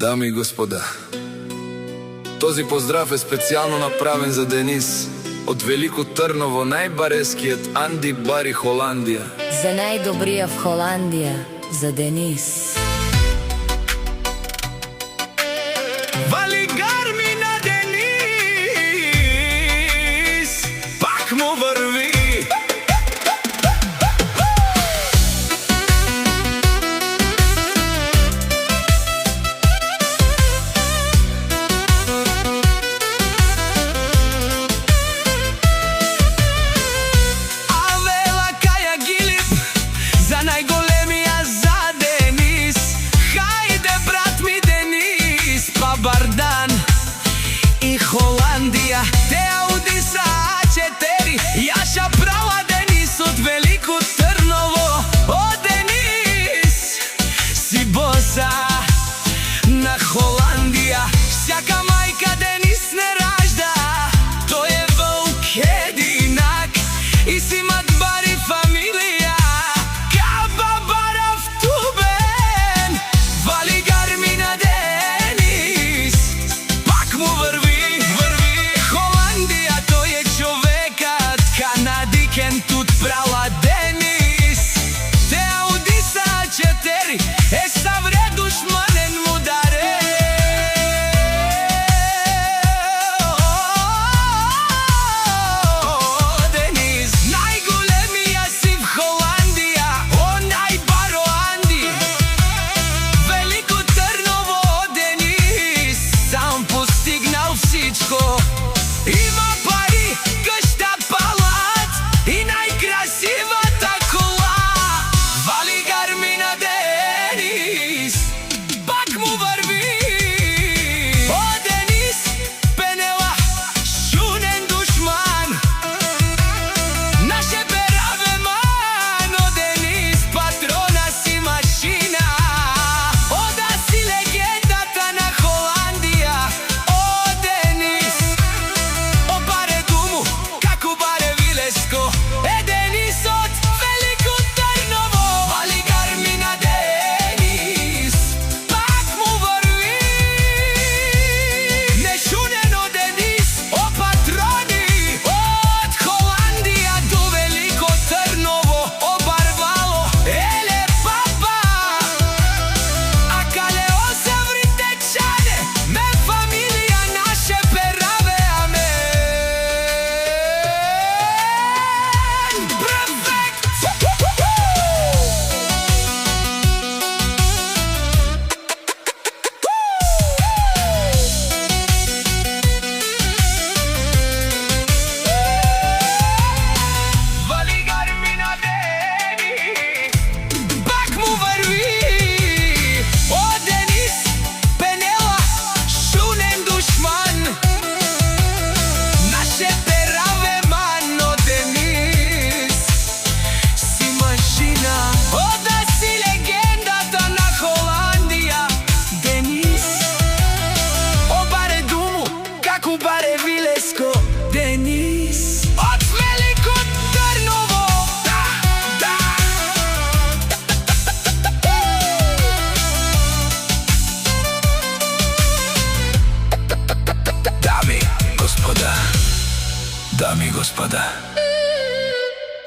Дами и господа, този поздрав е специјално направен за Денис од Велико Трново, најбарескиот Анди Бари Холандија. За најдобрија в Холандија, за Денис. Вали гарми на Денис, пак му врви. Холандија, те Аудиса А4, јаша права Денис од Велико Трново. О, Денис, си боса на Холандија. Всяка мајка Денис не ражда, тој е волк единак и си имат бари фамилија. Каба барав тубен, вали гарми на Денис, пак му врви. Тут прала Денис, те Аудиса А4, е савре душманен мударе. Денис, најголемија си в Холандија, о најбаро Анди. Велико Трново, Денис, сам постигнал всичко. Има пари, къща, палат и најкрасивата кола. Вали гарми на Денис, пак му врви. О, Денис, пенела, шунен душман, наше бераве ман. О, Денис, патрона си машина. О, да си легендата на Холандија. О, Денис, о, баре думу, како баре вилеско. Е, Денис од Велико Трново, вали гарми на Денис, пак му врви. Нешунено Денис, о патрони, од Холандија до Велико Трново, о барвало, еле папа. А кале осаврите чане, ме фамилија наше пераве, амен. Перфект! Вали гарми на Денис, пак му врви. О, Денис, пенела, шунен душман, наше пераве ман. О, Денис, си машина. О, да си легендата на Холандија. Денис, о, баре думу, како баре вилеско. Денис, од Велико Трново. Дами и господа,